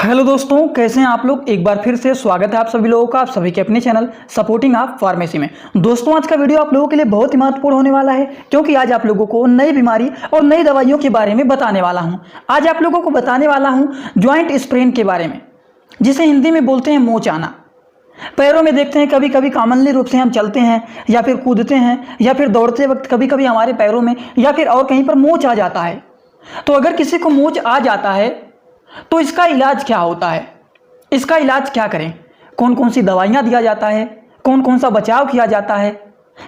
Hello दोस्तों, कैसे हैं आप लोग। एक बार फिर से स्वागत है आप सभी लोगों का, आप सभी के अपने चैनल सपोर्टिंग आप फार्मेसी में। दोस्तों, आज का वीडियो आप लोगों के लिए बहुत ही महत्वपूर्ण होने वाला है, क्योंकि आज आप लोगों को नई बीमारी और नई दवाइयों के बारे में बताने वाला हूं। आज आप लोगों को बताने वाला हूं ज्वाइंट स्प्रेन के बारे में, जिसे हिंदी में बोलते हैं मोच आना। पैरों में देखते हैं कभी कभी कॉमनली रूप से हम चलते हैं या फिर कूदते हैं या फिर दौड़ते वक्त कभी कभी हमारे पैरों में या फिर और कहीं पर मोच आ जाता है। तो अगर किसी को मोच आ जाता है तो इसका इलाज क्या होता है, इसका इलाज क्या करें, कौन कौन सी दवाइयाँ दिया जाता है, कौन कौन सा बचाव किया जाता है,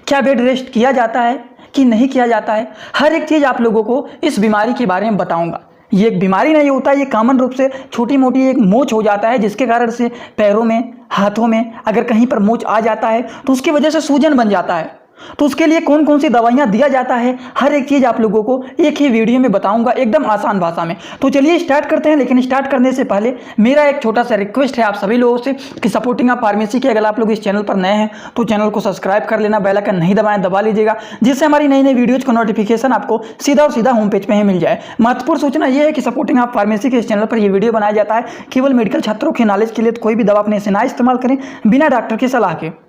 क्या बेड रेस्ट किया जाता है कि नहीं किया जाता है, हर एक चीज़ आप लोगों को इस बीमारी के बारे में बताऊंगा। ये एक बीमारी नहीं होता, ये कॉमन रूप से छोटी मोटी एक मोच हो जाता है, जिसके कारण से पैरों में हाथों में अगर कहीं पर मोच आ जाता है तो उसकी वजह से सूजन बन जाता है। तो उसके लिए कौन कौन सी दवाइयाँ दिया जाता है, हर एक चीज़ आप लोगों को एक ही वीडियो में बताऊंगा, एकदम आसान भाषा में। तो चलिए स्टार्ट करते हैं। लेकिन स्टार्ट करने से पहले मेरा एक छोटा सा रिक्वेस्ट है आप सभी लोगों से कि सपोर्टिंग आप फार्मेसी के अगर आप लोग इस चैनल पर नए हैं तो चैनल को सब्सक्राइब कर लेना, बेल आइकन नहीं दबाएं, दबा लीजिएगा, जिससे हमारी नई नई वीडियोज़ का नोटिफिकेशन आपको सीधा और सीधा होम पेज पर ही मिल जाए। महत्वपूर्ण सूचना यह है कि सपोर्टिंग आप फार्मेसी के इस चैनल पर यह वीडियो बनाया जाता है केवल मेडिकल छात्रों के नॉलेज के लिए। तो कोई भी दवा अपने से ना इस्तेमाल करें बिना डॉक्टर की सलाह के।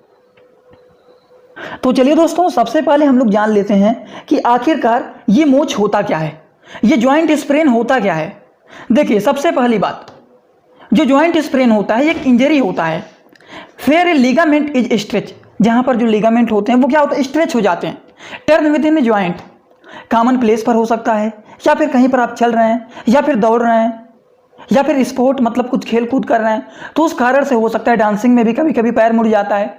तो चलिए दोस्तों, सबसे पहले हम लोग जान लेते हैं कि आखिरकार ये मोच होता क्या है, ये ज्वाइंट स्प्रेन होता क्या है। देखिए, सबसे पहली बात, जो ज्वाइंट स्प्रेन होता है एक इंजरी होता है। फिर लिगामेंट इज स्ट्रेच, जहां पर जो लिगामेंट होते हैं वो क्या होता है, स्ट्रेच हो जाते हैं। Turn with in joint, common place पर हो सकता है या फिर कहीं पर आप चल रहे हैं या फिर दौड़ रहे हैं या फिर स्पोर्ट मतलब कुछ खेल कूद कर रहे हैं, तो उस कारण से हो सकता है। डांसिंग में भी कभी कभी पैर मुड़ जाता है,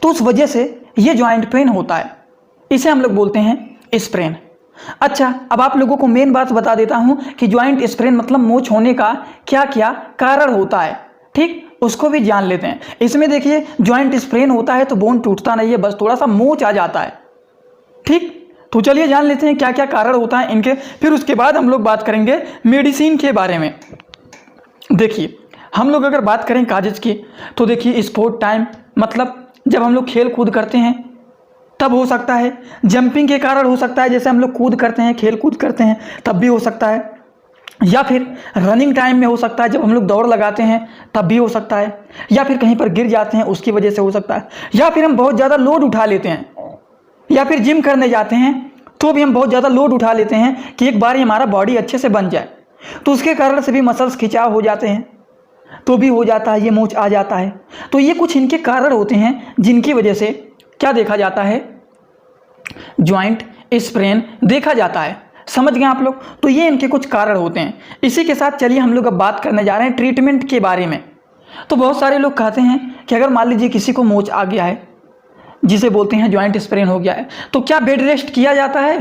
तो उस वजह से ये ज्वाइंट पेन होता है, इसे हम लोग बोलते हैं स्प्रेन। अच्छा, अब आप लोगों को मेन बात बता देता हूं कि ज्वाइंट स्प्रेन मतलब मोच होने का क्या क्या कारण होता है, ठीक, उसको भी जान लेते हैं। इसमें देखिए, ज्वाइंट स्प्रेन होता है तो बोन टूटता नहीं है, बस थोड़ा सा मोच आ जाता है, ठीक। तो चलिए जान लेते हैं क्या क्या कारण होता है इनके, फिर उसके बाद हम लोग बात करेंगे मेडिसिन के बारे में। देखिए, हम लोग अगर बात करें काजेज की, तो देखिए स्पोर्ट टाइम मतलब जब हम लोग खेल कूद करते हैं तब हो सकता है। जंपिंग के कारण हो सकता है, जैसे हम लोग कूद करते हैं, खेल कूद करते हैं तब भी हो सकता है। या फिर रनिंग टाइम में हो सकता है, जब हम लोग दौड़ लगाते हैं तब भी हो सकता है। या फिर कहीं पर गिर जाते हैं उसकी वजह से हो सकता है। या फिर हम बहुत ज़्यादा लोड उठा लेते हैं, या फिर जिम करने जाते हैं तो भी हम बहुत ज़्यादा लोड उठा लेते हैं कि एक बार ही हमारा बॉडी अच्छे से बन जाए, तो उसके कारण से भी मसल्स खिंचाव हो जाते हैं, तो भी हो जाता है, ये मोच आ जाता है। तो ये कुछ इनके कारण होते हैं जिनकी वजह से क्या देखा जाता है, ज्वाइंट स्प्रेन देखा जाता है। समझ गए आप लोग। तो ये इनके कुछ कारण होते हैं। इसी के साथ चलिए हम लोग अब बात करने जा रहे हैं ट्रीटमेंट के बारे में। तो बहुत सारे लोग कहते हैं कि अगर मान लीजिए किसी को मोच आ गया है, जिसे बोलते हैं ज्वाइंट स्प्रेन हो गया है, तो क्या बेड रेस्ट किया जाता है?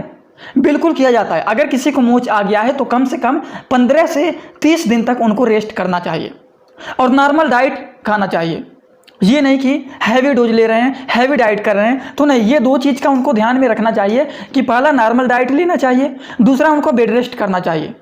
बिल्कुल किया जाता है। अगर किसी को मोच आ गया है तो कम से कम 15 से 30 दिन तक उनको रेस्ट करना चाहिए और नॉर्मल डाइट खाना चाहिए। ये नहीं कि हैवी डोज ले रहे हैं, हैवी डाइट कर रहे हैं, तो नहीं, ये दो चीज़ का उनको ध्यान में रखना चाहिए कि पहला नॉर्मल डाइट लेना चाहिए, दूसरा उनको बेड रेस्ट करना चाहिए।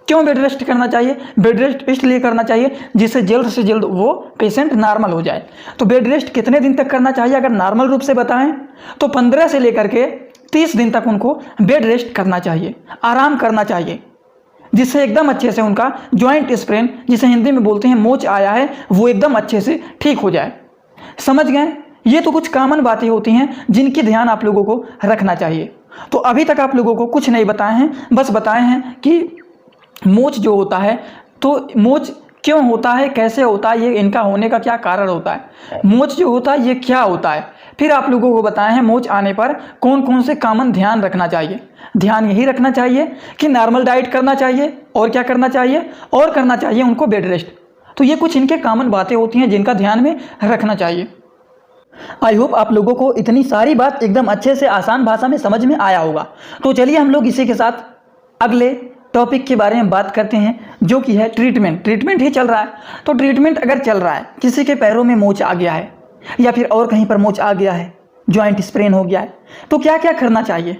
क्यों बेड रेस्ट करना चाहिए? बेड रेस्ट इसलिए करना चाहिए जिससे जल्द से जल्द वो पेशेंट नॉर्मल हो जाए। तो बेड रेस्ट कितने दिन तक करना चाहिए अगर नॉर्मल रूप से बताएं तो 15 से लेकर के 30 दिन तक उनको बेड रेस्ट करना चाहिए, आराम करना चाहिए, जिससे एकदम अच्छे से उनका ज्वाइंट स्प्रेन, जिसे हिंदी में बोलते हैं मोच आया है, वो एकदम अच्छे से ठीक हो जाए। समझ गए? ये तो कुछ कॉमन बातें होती हैं जिनकी ध्यान आप लोगों को रखना चाहिए। तो अभी तक आप लोगों को कुछ नहीं बताए हैं, बस बताए हैं कि मोच जो होता है, तो मोच क्यों होता है, कैसे होता है, ये इनका होने का क्या कारण होता है, मोच जो होता है ये क्या होता है। फिर आप लोगों को बताए हैं मोच आने पर कौन कौन से कॉमन ध्यान रखना चाहिए। ध्यान यही रखना चाहिए कि नॉर्मल डाइट करना चाहिए, और क्या करना चाहिए, और करना चाहिए उनको बेड रेस्ट। तो ये कुछ इनके कॉमन बातें होती हैं जिनका ध्यान में रखना चाहिए। आई होप आप लोगों को इतनी सारी बात एकदम अच्छे से आसान भाषा में समझ में आया होगा। तो चलिए हम लोग इसी के साथ अगले टॉपिक के बारे में बात करते हैं, जो कि है ट्रीटमेंट। ट्रीटमेंट ही चल रहा है, तो ट्रीटमेंट अगर चल रहा है, किसी के पैरों में मोच आ गया है या फिर और कहीं पर मोच आ गया है, ज्वाइंट स्प्रेन हो गया है, तो क्या क्या करना चाहिए।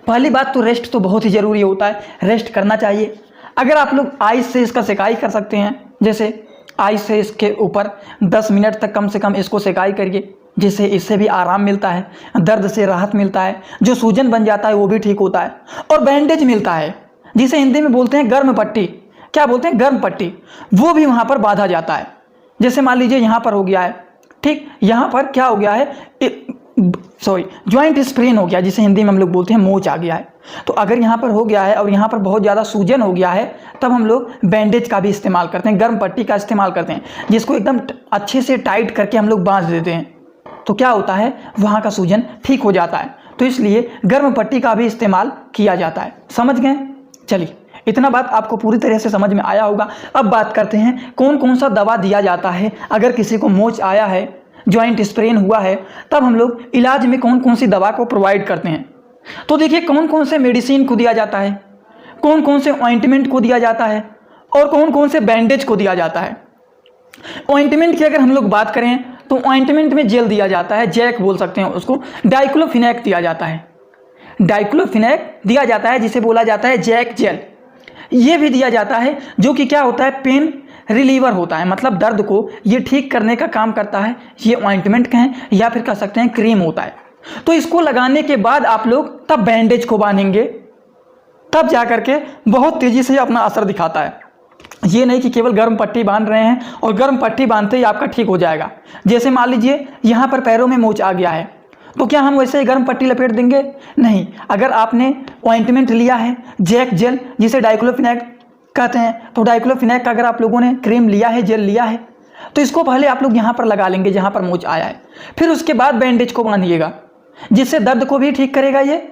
पहली बात तो रेस्ट तो बहुत ही ज़रूरी होता है, रेस्ट करना चाहिए। अगर आप लोग आइस से इसका सेकाई कर सकते हैं, जैसे आइस से इसके ऊपर 10 मिनट तक कम से कम इसको सेकाई करिए, जिससे इससे भी आराम मिलता है, दर्द से राहत मिलता है, जो सूजन बन जाता है वो भी ठीक होता है, और बैंडेज मिलता है, जिसे हिंदी में बोलते हैं गर्म पट्टी। क्या बोलते हैं, गर्म पट्टी, वो भी वहाँ पर बांधा जाता है। जैसे मान लीजिए यहाँ पर हो गया है, ठीक, यहाँ पर क्या हो गया है, जॉइंट स्प्रेन हो गया, जिसे हिंदी में हम लोग बोलते हैं मोच आ गया है। तो अगर यहाँ पर हो गया है और यहाँ पर बहुत ज़्यादा सूजन हो गया है, तब हम लोग बैंडेज का भी इस्तेमाल करते हैं, गर्म पट्टी का इस्तेमाल करते हैं, जिसको एकदम अच्छे से टाइट करके हम लोग बांध देते हैं। तो क्या होता है, वहाँ का सूजन ठीक हो जाता है। तो इसलिए गर्म पट्टी का भी इस्तेमाल किया जाता है। समझ गए? चलिए, इतना बात आपको पूरी तरह से समझ में आया होगा। अब बात करते हैं कौन कौन सा दवा दिया जाता है अगर किसी को मोच आया है, जॉइंट स्प्रेन हुआ है, तब हम लोग इलाज में कौन कौन सी दवा को प्रोवाइड करते हैं। तो देखिए, कौन कौन से मेडिसिन को दिया जाता है, कौन कौन से ऑइंटमेंट को दिया जाता है और कौन कौन से बैंडेज को दिया जाता है। ऑइंटमेंट की अगर हम लोग बात करें तो ऑइंटमेंट में जेल दिया जाता है, जैक बोल सकते हैं उसको, डाइक्लोफिनेक दिया जाता है, डाइक्लोफिनेक दिया जाता है, जिसे बोला जाता है जैक जेल। ये भी दिया जाता है, जो कि क्या होता है, पेन रिलीवर होता है, मतलब दर्द को ये ठीक करने का काम करता है। ये ऑइंटमेंट कहें या फिर कह सकते हैं क्रीम होता है। तो इसको लगाने के बाद आप लोग तब बैंडेज को बांधेंगे, तब जा करके बहुत तेज़ी से अपना असर दिखाता है। ये नहीं कि केवल गर्म पट्टी बांध रहे हैं और गर्म पट्टी बांधते ही आपका ठीक हो जाएगा। जैसे मान लीजिए यहाँ पर पैरों में मोच आ गया है, तो क्या हम वैसे ही गर्म पट्टी लपेट देंगे? नहीं। अगर आपने ऑइंटमेंट लिया है, जैक जेल जिसे डाइक्लोफिनेक कहते हैं, तो डाइक्लोफिनेक का अगर आप लोगों ने क्रीम लिया है, जेल लिया है, तो इसको पहले आप लोग यहाँ पर लगा लेंगे जहाँ पर मोच आया है। फिर उसके बाद बैंडेज को बांधिएगा, जिससे दर्द को भी ठीक करेगा ये,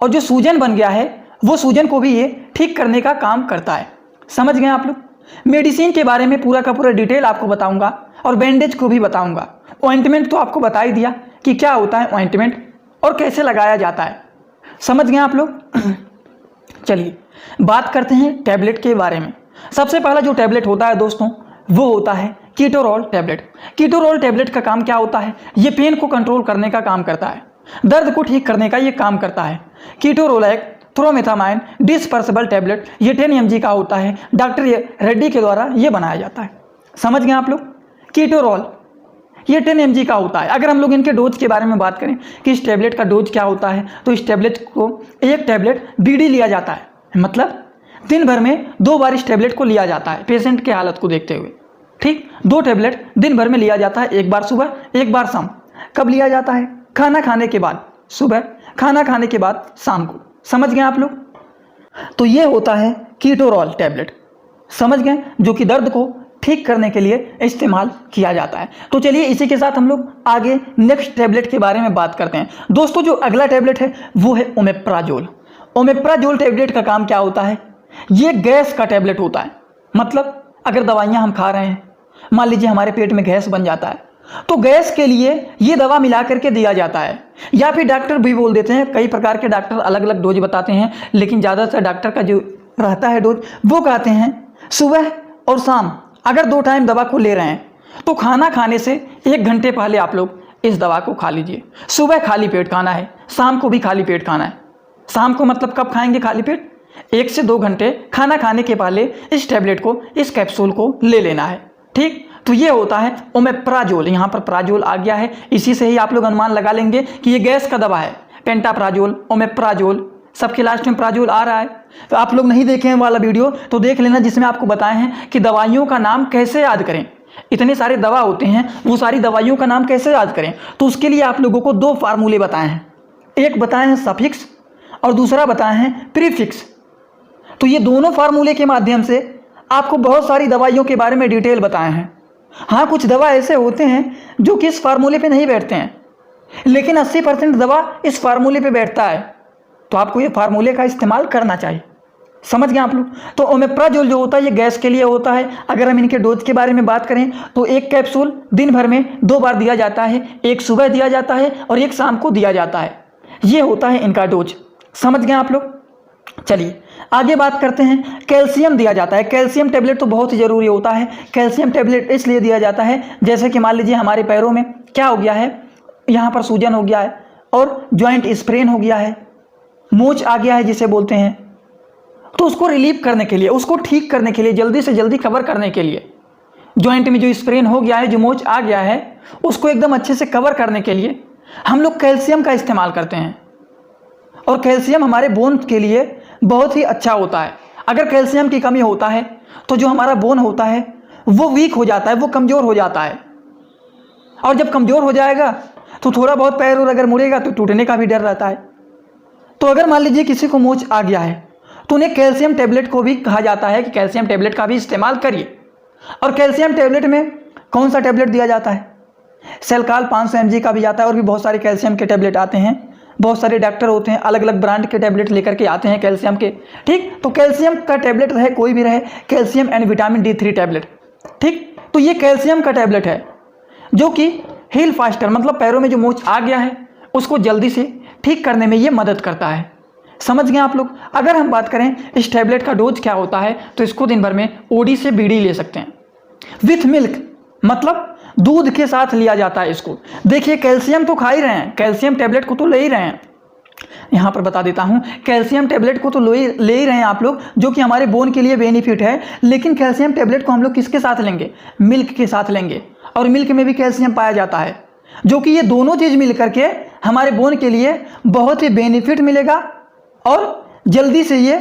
और जो सूजन बन गया है वो सूजन को भी ये ठीक करने का काम करता है। समझ गए आप लोग? मेडिसिन के बारे में पूरा का पूरा डिटेल आपको बताऊंगा और बैंडेज को भी बताऊंगा। ऑइंटमेंट तो आपको बता ही दिया कि क्या होता है ऑइंटमेंट और कैसे लगाया जाता है। समझ गए आप लोग? चलिए, बात करते हैं टैबलेट के बारे में। सबसे पहला जो टैबलेट होता है दोस्तों, वो होता है कीटोरोल टैबलेट। कीटोरोल टैबलेट का काम क्या होता है? ये पेन को कंट्रोल करने का काम करता है, दर्द को ठीक करने का ये काम करता है। कीटोरोल एक थ्रोमेथामाइन डिस्पर्सिबल टैबलेट, ये 10 mg का होता है। डॉक्टर रेड्डी के द्वारा ये बनाया जाता है। समझ गए आप लोग? कीटोरोल ये 10 mg का होता है। अगर हम लोग इनके डोज के बारे में बात करें कि इस टैबलेट का डोज क्या होता है, तो इस टैबलेट को एक टैबलेट बीडी लिया जाता है, मतलब दिन भर में 2 बार इस टैबलेट को लिया जाता है पेशेंट के हालत को देखते हुए। ठीक, 2 टैबलेट दिन भर में लिया जाता है, एक बार सुबह, एक बार शाम। कब लिया जाता है? खाना खाने के बाद सुबह, खाना खाने के बाद शाम को। समझ गए आप लोग? तो ये होता है कीटोरोल टैबलेट। समझ गए? जो कि दर्द को ठीक करने के लिए इस्तेमाल किया जाता है। तो चलिए, इसी के साथ हम लोग आगे नेक्स्ट टैबलेट के बारे में बात करते हैं। दोस्तों, जो अगला टैबलेट है वो है ओमेप्राजोल। ओमेप्राजोल टैबलेट का काम क्या होता है? ये गैस का टैबलेट होता है। मतलब अगर दवाइयाँ हम खा रहे हैं, मान लीजिए हमारे पेट में गैस बन जाता है, तो गैस के लिए ये दवा मिला करके दिया जाता है। या फिर डॉक्टर भी बोल देते हैं, कई प्रकार के डॉक्टर अलग अलग डोज बताते हैं, लेकिन ज़्यादातर डॉक्टर का जो रहता है डोज, वो कहते हैं सुबह और शाम अगर 2 टाइम दवा को ले रहे हैं, तो खाना खाने से 1 घंटे पहले आप लोग इस दवा को खा लीजिए। सुबह खाली पेट खाना है, शाम को भी खाली पेट खाना है। शाम को मतलब कब खाएंगे खाली पेट? 1 से 2 घंटे खाना खाने के पहले इस टैबलेट को, इस कैप्सूल को ले लेना है। ठीक, तो ये होता है ओमेप्राजोल। यहाँ पर प्राजोल आ गया है, इसी से ही आप लोग अनुमान लगा लेंगे कि ये गैस का दवा है। पेंटाप्राजोल, ओमेप्राजोल, सबके लास्ट में प्राजोल आ रहा है। तो आप लोग नहीं देखे हैं वाला वीडियो तो देख लेना, जिसमें आपको बताए हैं कि दवाइयों का नाम कैसे याद करें। इतने सारे दवा होते हैं, वो सारी दवाइयों का नाम कैसे याद करें। तो उसके लिए आप लोगों को 2 फार्मूले बताए हैं, एक बताए हैं सफिक्स और दूसरा बताए हैं प्रीफिक्स। तो ये दोनों फार्मूले के माध्यम से आपको बहुत सारी दवाइयों के बारे में डिटेल बताए हैं। हाँ, कुछ दवा ऐसे होते हैं जो कि इस फार्मूले पे नहीं बैठते हैं, लेकिन 80% दवा इस फार्मूले पे बैठता है। तो आपको ये फार्मूले का इस्तेमाल करना चाहिए। समझ गए आप लोग? तो ओमेप्राजोल जो होता है ये गैस के लिए होता है। अगर हम इनके डोज के बारे में बात करें तो एक कैप्सूल दिन भर में 2 बार दिया जाता है, एक सुबह दिया जाता है और एक शाम को दिया जाता है। ये होता है इनका डोज। समझ गए आप लोग? चलिए आगे बात करते हैं। कैल्शियम दिया जाता है। कैल्शियम टैबलेट तो बहुत ही ज़रूरी होता है। कैल्शियम टैबलेट इसलिए दिया जाता है, जैसे कि मान लीजिए हमारे पैरों में क्या हो गया है, यहाँ पर सूजन हो गया है और जॉइंट स्प्रेन हो गया है, मोच आ गया है जिसे बोलते हैं, तो उसको रिलीव करने के लिए, उसको ठीक करने के लिए, जल्दी से जल्दी कवर करने के लिए, जॉइंट में जो स्प्रेन हो गया है, जो मोच आ गया है, उसको एकदम अच्छे से कवर करने के लिए हम लोग कैल्शियम का इस्तेमाल करते हैं। और कैल्शियम हमारे बोन के लिए बहुत ही अच्छा होता है। अगर कैल्शियम की कमी होता है तो जो हमारा बोन होता है वो वीक हो जाता है, वो कमज़ोर हो जाता है। और जब कमज़ोर हो जाएगा तो थोड़ा बहुत पैर और अगर मुड़ेगा तो टूटने का भी डर रहता है। तो अगर मान लीजिए किसी को मोच आ गया है तो उन्हें कैल्शियम टेबलेट को भी कहा जाता है कि कैल्शियम टेबलेट का भी इस्तेमाल करिए। और कैल्शियम टेबलेट में कौन सा टेबलेट दिया जाता है? सेलकाल 500 mg का भी आता है, और भी बहुत सारे कैल्शियम के टेबलेट आते हैं। बहुत सारे डॉक्टर होते हैं अलग अलग ब्रांड के टेबलेट लेकर के आते हैं कैल्शियम के। ठीक, तो कैल्शियम का टेबलेट रहे कोई भी रहे, calcium and vitamin D3 tablet. ठीक, तो ये कैल्शियम का टेबलेट है जो कि हील फास्टर, मतलब पैरों में जो मोच आ गया है उसको जल्दी से ठीक करने में ये मदद करता है। समझ गए आप लोग? अगर हम बात करें इस टैबलेट का डोज क्या होता है, तो इसको दिन भर में ओडी से बीड़ी ले सकते हैं विथ मिल्क, मतलब दूध के साथ लिया जाता है इसको। देखिए कैल्शियम तो खा ही रहे हैं, कैल्शियम टैबलेट को तो ले ही रहे हैं। यहाँ पर बता देता हूँ, कैल्शियम टैबलेट को तो ले ही रहे हैं आप लोग, जो कि हमारे बोन के लिए बेनिफिट है। लेकिन कैल्शियम टैबलेट को हम लोग किसके साथ लेंगे? मिल्क के साथ लेंगे। और मिल्क में भी कैल्शियम पाया जाता है, जो कि ये दोनों चीज़ मिल करके हमारे बोन के लिए बहुत ही बेनिफिट मिलेगा और जल्दी से ये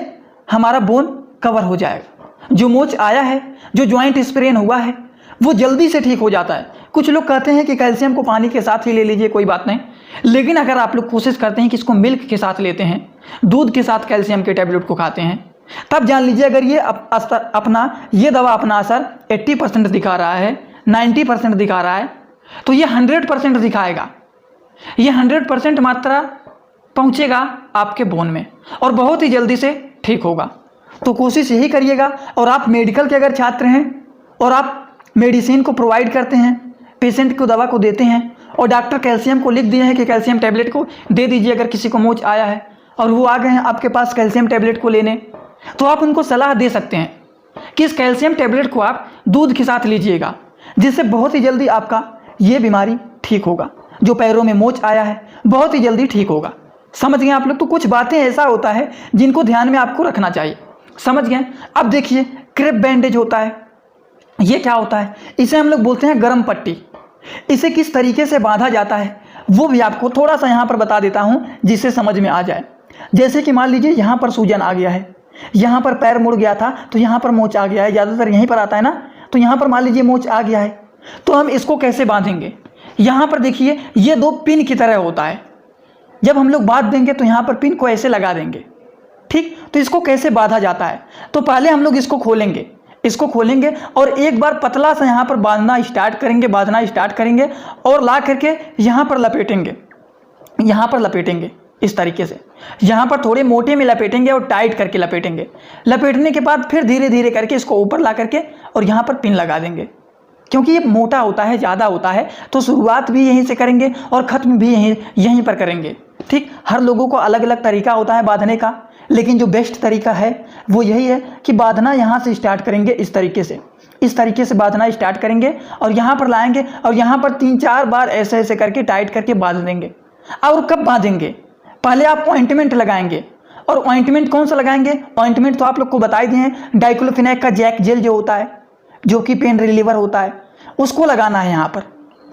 हमारा बोन कवर हो जाएगा। जो मोच आया है, जो जॉइंट स्प्रेन हुआ है, वो जल्दी से ठीक हो जाता है। कुछ लोग कहते हैं कि कैल्शियम को पानी के साथ ही ले लीजिए, कोई बात नहीं। लेकिन अगर आप लोग कोशिश करते हैं कि इसको मिल्क के साथ लेते हैं, दूध के साथ कैल्शियम के टैबलेट को खाते हैं, तब जान लीजिए अगर ये ये दवा अपना असर 80% दिखा रहा है, 90% दिखा रहा है, तो ये 100% दिखाएगा। ये 100% मात्रा पहुंचेगा आपके बोन में और बहुत ही जल्दी से ठीक होगा। तो कोशिश यही करिएगा। और आप मेडिकल के अगर छात्र हैं और आप मेडिसिन को प्रोवाइड करते हैं, पेशेंट को दवा को देते हैं, और डॉक्टर कैल्शियम को लिख दिए हैं कि कैल्शियम टैबलेट को दे दीजिए अगर किसी को मोच आया है, और वो आ गए हैं आपके पास कैल्शियम टैबलेट को लेने, तो आप उनको सलाह दे सकते हैं कि इस कैल्शियम टैबलेट को आप दूध के साथ लीजिएगा, जिससे बहुत ही जल्दी आपका ये बीमारी ठीक होगा। जो पैरों में मोच आया है बहुत ही जल्दी ठीक होगा। समझ गए आप लोग? तो कुछ बातें ऐसा होता है जिनको ध्यान में आपको रखना चाहिए। समझ गए? अब देखिए क्रेप बैंडेज होता है, ये क्या होता है? इसे हम लोग बोलते हैं गरम पट्टी। इसे किस तरीके से बांधा जाता है वो भी आपको थोड़ा सा यहाँ पर बता देता हूँ, जिससे समझ में आ जाए। जैसे कि मान लीजिए यहाँ पर सूजन आ गया है, यहाँ पर पैर मुड़ गया था तो यहाँ पर मोच आ गया है, ज़्यादातर यहीं पर आता है ना, तो यहाँ पर मान लीजिए मोच आ गया है, तो हम इसको कैसे बांधेंगे? यहाँ पर देखिए ये दो पिन की तरह होता है। जब हम लोग बांध देंगे तो यहाँ पर पिन को ऐसे लगा देंगे। ठीक, तो इसको कैसे बांधा जाता है? तो पहले हम लोग इसको खोलेंगे और एक बार पतला सा यहाँ पर बांधना स्टार्ट करेंगे और ला करके यहाँ पर लपेटेंगे इस तरीके से। यहाँ पर थोड़े मोटे में लपेटेंगे और टाइट करके लपेटेंगे। लपेटने के बाद फिर धीरे धीरे करके इसको ऊपर ला करके और यहाँ पर पिन लगा देंगे। क्योंकि ये मोटा होता है, ज़्यादा होता है, तो शुरुआत भी यहीं से करेंगे और ख़त्म भी यहीं पर करेंगे। ठीक, हर लोगों को अलग अलग तरीका होता है बांधने का, लेकिन जो बेस्ट तरीका है वो यही है कि बांधना यहाँ से स्टार्ट करेंगे, इस तरीके से बांधना स्टार्ट करेंगे और यहाँ पर लाएंगे और यहाँ पर 3-4 बार ऐसे ऐसे करके टाइट करके बांध देंगे। और कब बांधेंगे? पहले आप ऑइंटमेंट लगाएंगे। और ऑइंटमेंट कौन सा लगाएंगे? ऑइंटमेंट तो आप लोग को बता ही दिए हैं, डाइक्लोफिनेक का जैक जेल जो होता है, जो कि पेन रिलीवर होता है, उसको लगाना है यहाँ पर।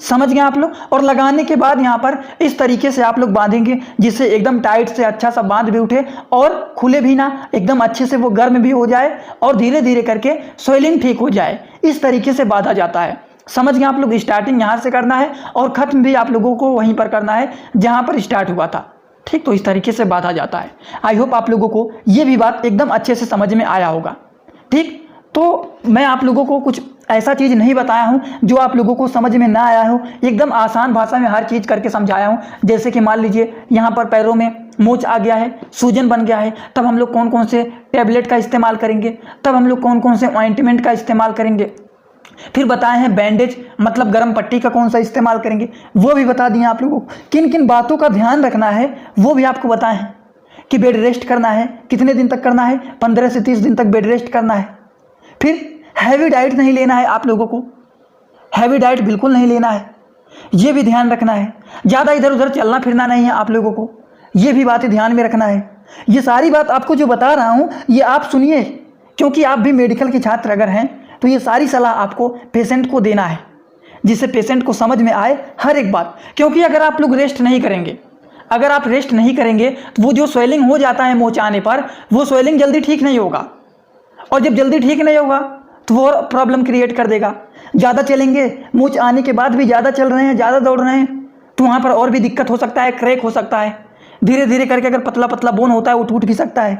समझ गए आप लोग? और लगाने के बाद यहाँ पर इस तरीके से आप लोग बांधेंगे जिससे एकदम टाइट से अच्छा सा बांध भी उठे और खुले भी ना, एकदम अच्छे से वो गर्म भी हो जाए और धीरे धीरे करके स्वेलिंग ठीक हो जाए। इस तरीके से बांधा जाता है। समझ गए आप लोग? स्टार्टिंग यहाँ से करना है और ख़त्म भी आप लोगों को वहीं पर करना है जहाँ पर स्टार्ट हुआ था। ठीक, तो इस तरीके से बांधा जाता है। आई होप आप लोगों को ये भी बात एकदम अच्छे से समझ में आया होगा। ठीक, तो मैं आप लोगों को कुछ ऐसा चीज़ नहीं बताया हूँ जो आप लोगों को समझ में ना आया हो। एकदम आसान भाषा में हर चीज़ करके समझाया हूँ। जैसे कि मान लीजिए यहाँ पर पैरों में मोच आ गया है, सूजन बन गया है, तब हम लोग कौन कौन से टैबलेट का इस्तेमाल करेंगे, तब हम लोग कौन कौन से ऑइंटमेंट का इस्तेमाल करेंगे। फिर बताए हैं बैंडेज मतलब गर्म पट्टी का कौन सा इस्तेमाल करेंगे, वो भी बता दिए आप लोगों को। किन किन बातों का ध्यान रखना है वो भी आपको बताए हैं कि बेड रेस्ट करना है, कितने दिन तक करना है, 15 से 30 दिन तक बेड रेस्ट करना है। फिर हैवी डाइट नहीं लेना है आप लोगों को, हैवी डाइट बिल्कुल नहीं लेना है, ये भी ध्यान रखना है। ज़्यादा इधर उधर चलना फिरना नहीं है आप लोगों को, ये भी बातें ध्यान में रखना है। ये सारी बात आपको जो बता रहा हूँ ये आप सुनिए, क्योंकि आप भी मेडिकल के छात्र अगर हैं तो ये सारी सलाह आपको पेशेंट को देना है, जिससे पेशेंट को समझ में आए हर एक बात। क्योंकि अगर आप लोग रेस्ट नहीं करेंगे, अगर आप रेस्ट नहीं करेंगे तो वो जो स्वेलिंग हो जाता है मोच आने पर, वो स्वेलिंग जल्दी ठीक नहीं होगा और जब जल्दी ठीक नहीं होगा तो वो प्रॉब्लम क्रिएट कर देगा। ज़्यादा चलेंगे, मूंछ आने के बाद भी ज़्यादा चल रहे हैं, ज़्यादा दौड़ रहे हैं, तो वहाँ पर और भी दिक्कत हो सकता है, क्रैक हो सकता है। धीरे धीरे करके अगर पतला पतला बोन होता है वो टूट भी सकता है।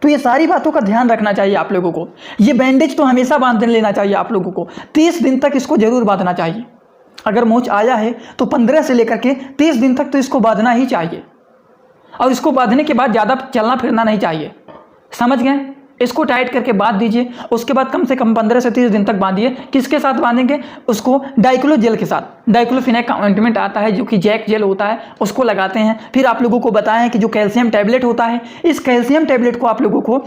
तो ये सारी बातों का ध्यान रखना चाहिए आप लोगों को। ये बैंडेज तो हमेशा बांध लेना चाहिए आप लोगों को। 30 दिन तक इसको जरूर बांधना चाहिए। अगर मोच आया है तो 15 से लेकर के 30 दिन तक तो इसको बांधना ही चाहिए। और इसको बांधने के बाद ज़्यादा चलना फिरना नहीं चाहिए, समझ गए। इसको टाइट करके बांध दीजिए। उसके बाद कम से कम 15 से 30 दिन तक बांधिए। किसके साथ बांधेंगे? उसको डाइक्लो जेल के साथ। डाइक्लोफिनेक का ऑइंटमेंट आता है जो कि जैक जेल होता है, उसको लगाते हैं। फिर आप लोगों को बताएं कि जो कैल्शियम टैबलेट होता है, इस कैल्शियम टैबलेट को आप लोगों को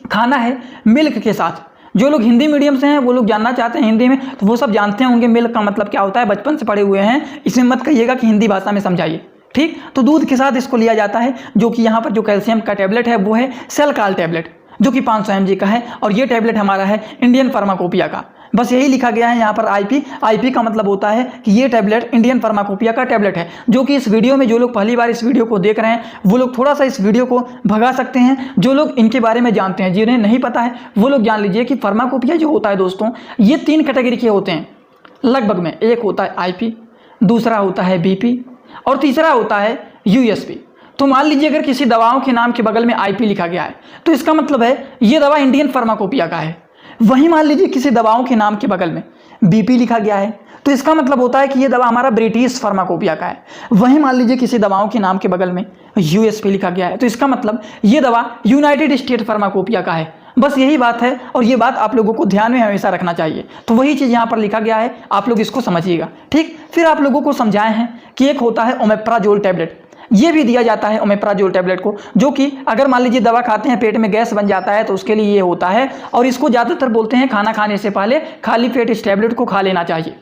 खाना है मिल्क के साथ। जो लोग हिंदी मीडियम से हैं वो लोग जानना चाहते हैं हिंदी में, तो वो सब जानते होंगे मिल्क का मतलब क्या होता है, बचपन से पढ़े हुए हैं। इसमें मत कहिएगा कि हिंदी भाषा में समझाइए, ठीक। तो दूध के साथ इसको लिया जाता है। जो कि यहाँ पर जो कैल्शियम का टैबलेट है वो है सेलकाल टैबलेट, जो कि 500 mg का है। और ये टैबलेट हमारा है इंडियन फार्माकोपिया का। बस यही लिखा गया है यहाँ पर आईपी का मतलब होता है कि ये टैबलेट इंडियन फार्माकोपिया का टैबलेट है। जो कि इस वीडियो में जो लोग पहली बार इस वीडियो को देख रहे हैं वो लोग थोड़ा सा इस वीडियो को भगा सकते हैं। जो लोग इनके बारे में जानते हैं, जिन्हें नहीं पता है वो लोग जान लीजिए कि फार्माकोपिया जो होता है दोस्तों, ये 3 कैटेगरी के होते हैं लगभग में। एक होता है आईपी, दूसरा होता है बीपी और तीसरा होता है यूएसपी। तो मान लीजिए अगर किसी दवाओं के नाम के बगल में आईपी लिखा गया है तो इसका मतलब है ये दवा इंडियन फार्माकोपिया का है। वहीं मान लीजिए किसी दवाओं के नाम के बगल में बीपी लिखा गया है तो इसका मतलब होता है कि ये दवा हमारा ब्रिटिश फार्माकोपिया का है। वहीं मान लीजिए किसी दवाओं के नाम के बगल में यूएसपी लिखा गया है तो इसका मतलब ये दवा यूनाइटेड स्टेट फार्माकोपिया का है। बस यही बात है और ये बात आप लोगों को ध्यान में हमेशा रखना चाहिए। तो वही चीज़ यहाँ पर लिखा गया है, आप लोग इसको समझिएगा, ठीक। फिर आप लोगों को समझाए हैं कि एक होता है ओमेप्राजोल टैबलेट। ये भी दिया जाता है ओमेप्राजोल टैबलेट को, जो कि अगर मान लीजिए दवा खाते हैं पेट में गैस बन जाता है तो उसके लिए ये होता है। और इसको ज़्यादातर बोलते हैं खाना खाने से पहले खाली पेट इस टैबलेट को खा लेना चाहिए,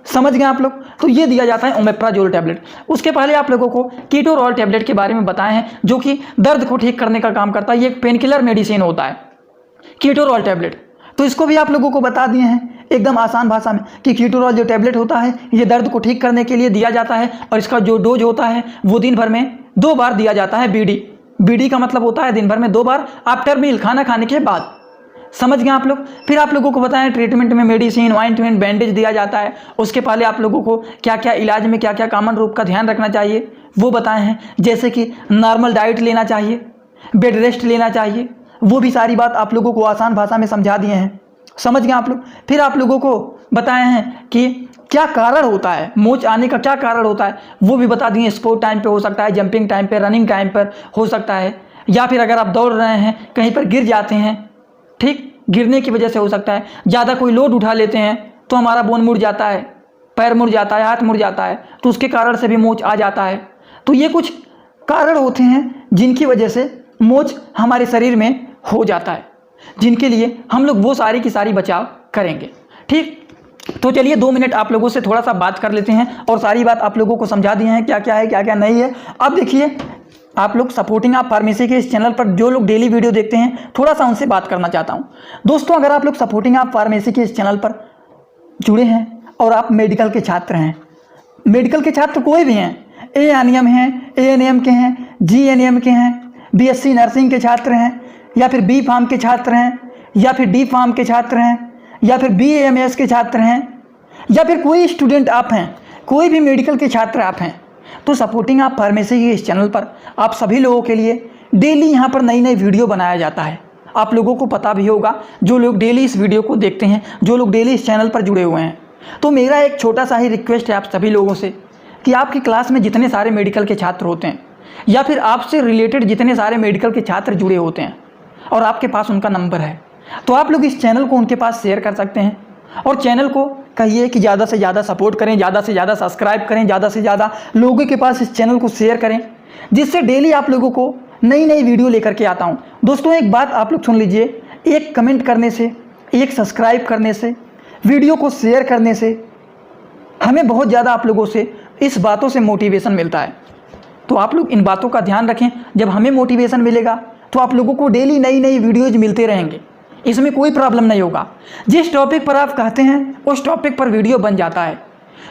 समझ गए आप लोग। तो ये दिया जाता है ओमेप्राजोल टैबलेट। उसके पहले आप लोगों को कीटोरॉल टैबलेट के बारे में बताए हैं, जो कि दर्द को ठीक करने का काम करता है। ये एक पेन किलर मेडिसिन होता है कीटोरॉल टैबलेट। तो इसको भी आप लोगों को बता दिए हैं एकदम आसान भाषा में कि कीटोरॉल जो टैबलेट होता है ये दर्द को ठीक करने के लिए दिया जाता है। और इसका जो डोज होता है वो दिन भर में 2 बार दिया जाता है। बीडी का मतलब होता है दिन भर में 2 बार आफ्टर मील, खाना खाने के बाद, समझ गए आप लोग। फिर आप लोगों को बताएं ट्रीटमेंट में मेडिसिन, ऑइंटमेंट, बैंडेज दिया जाता है। उसके पहले आप लोगों को क्या क्या इलाज में क्या क्या कॉमन रूप का ध्यान रखना चाहिए वो बताए हैं। जैसे कि नॉर्मल डाइट लेना चाहिए, बेड रेस्ट लेना चाहिए, वो भी सारी बात आप लोगों को आसान भाषा में समझा दिए हैं, समझ गए आप लोग। फिर आप लोगों को बताए हैं कि क्या कारण होता है मोच आने का, क्या कारण होता है वो भी बता दिए। स्पोर्ट टाइम पे हो सकता है, जंपिंग टाइम पे, रनिंग टाइम पर हो सकता है, या फिर अगर आप दौड़ रहे हैं कहीं पर गिर जाते हैं, ठीक, गिरने की वजह से हो सकता है। ज़्यादा कोई लोड उठा लेते हैं तो हमारा बोन मुड़ जाता है, पैर मुड़ जाता है, हाथ मुड़ जाता है, तो उसके कारण से भी मोच आ जाता है। तो ये कुछ कारण होते हैं जिनकी वजह से मोच हमारे शरीर में हो जाता है, जिनके लिए हम लोग वो सारी की सारी बचाव करेंगे, ठीक। तो चलिए 2 मिनट आप लोगों से थोड़ा सा बात कर लेते हैं और सारी बात आप लोगों को समझा दी हैं क्या क्या है क्या क्या नहीं है। अब देखिए आप लोग सपोर्टिंग आप फार्मेसी के इस चैनल पर जो लोग डेली वीडियो देखते हैं, थोड़ा सा उनसे बात करना चाहता हूं दोस्तों। अगर आप लोग सपोर्टिंग आप फार्मेसी के इस चैनल पर जुड़े हैं और आप मेडिकल के छात्र हैं, मेडिकल के छात्र कोई भी हैं, एएनएम हैं, एएनएम के हैं, जीएनएम के हैं, बीएससी नर्सिंग के छात्र हैं, या फिर बी फार्म के छात्र हैं, या फिर डी फार्म के छात्र हैं, या फिर बीएमएस के छात्र हैं, या फिर कोई स्टूडेंट आप हैं, कोई भी मेडिकल के छात्र आप हैं, तो सपोर्टिंग आप फार्मेसी के इस चैनल पर आप सभी लोगों के लिए डेली यहाँ पर नई नई वीडियो बनाया जाता है। आप लोगों को पता भी होगा, जो लोग डेली इस वीडियो को देखते हैं, जो लोग डेली इस चैनल पर जुड़े हुए हैं। तो मेरा एक छोटा सा ही रिक्वेस्ट है आप सभी लोगों से कि आपकी क्लास में जितने सारे मेडिकल के छात्र होते हैं, या फिर आपसे रिलेटेड जितने सारे मेडिकल के छात्र जुड़े होते हैं और आपके पास उनका नंबर है, तो आप लोग इस चैनल को उनके पास शेयर कर सकते हैं। और चैनल को कहिए कि ज़्यादा से ज़्यादा सपोर्ट करें, ज़्यादा से ज़्यादा सब्सक्राइब करें, ज़्यादा से ज़्यादा लोगों के पास इस चैनल को शेयर करें, जिससे डेली आप लोगों को नई नई वीडियो लेकर के आता हूं। दोस्तों एक बात आप लोग सुन लीजिए, एक कमेंट करने से, एक सब्सक्राइब करने से, वीडियो को शेयर करने से हमें बहुत ज़्यादा आप लोगों से इस बातों से मोटिवेशन मिलता है। तो आप लोग इन बातों का ध्यान रखें। जब हमें मोटिवेशन मिलेगा तो आप लोगों को डेली नई नई वीडियोज़ मिलते रहेंगे, इसमें कोई प्रॉब्लम नहीं होगा। जिस टॉपिक पर आप कहते हैं उस टॉपिक पर वीडियो बन जाता है।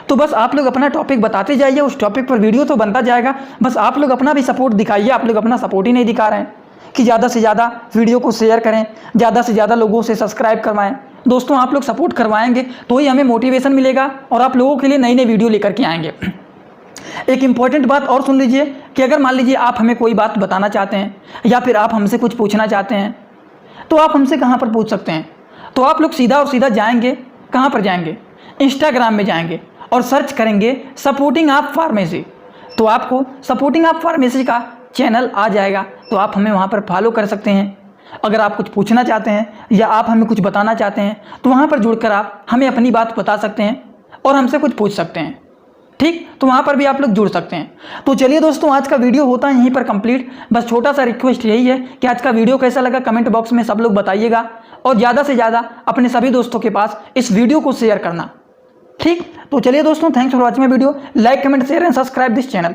तो बस आप लोग अपना टॉपिक बताते जाइए, उस टॉपिक पर वीडियो तो बनता जाएगा। बस आप लोग अपना भी सपोर्ट दिखाइए। आप लोग अपना सपोर्ट ही नहीं दिखा रहे हैं, कि ज़्यादा से ज़्यादा वीडियो को शेयर करें, ज़्यादा से ज़्यादा लोगों से सब्सक्राइब करवाएं। दोस्तों आप लोग सपोर्ट करवाएंगे तो ही हमें मोटिवेशन मिलेगा और आप लोगों के लिए नई नई वीडियो लेकर के आएंगे। एक इम्पॉर्टेंट बात और सुन लीजिए कि अगर मान लीजिए आप हमें कोई बात बताना चाहते हैं या फिर आप हमसे कुछ पूछना चाहते हैं तो आप हमसे कहाँ पर पूछ सकते हैं। तो आप लोग सीधा और सीधा जाएंगे, कहाँ पर जाएंगे, इंस्टाग्राम में जाएंगे और सर्च करेंगे सपोर्टिंग आप फार्मेसी। तो आपको सपोर्टिंग आप फार्मेसी का चैनल आ जाएगा, तो आप हमें वहाँ पर फॉलो कर सकते हैं। अगर आप कुछ पूछना चाहते हैं या आप हमें कुछ बताना चाहते हैं तो वहाँ पर जुड़कर आप हमें अपनी बात बता सकते हैं और हमसे कुछ पूछ सकते हैं। ठीक, तो वहाँ पर भी आप लोग जुड़ सकते हैं। तो चलिए दोस्तों, आज का वीडियो होता है यहीं पर कंप्लीट। बस छोटा सा रिक्वेस्ट यही है कि आज का वीडियो कैसा लगा कमेंट बॉक्स में सब लोग बताइएगा और ज़्यादा से ज़्यादा अपने सभी दोस्तों के पास इस वीडियो को शेयर करना। ठीक, तो चलिए दोस्तों, thanks for watching my video. Like, comment, share and subscribe this channel.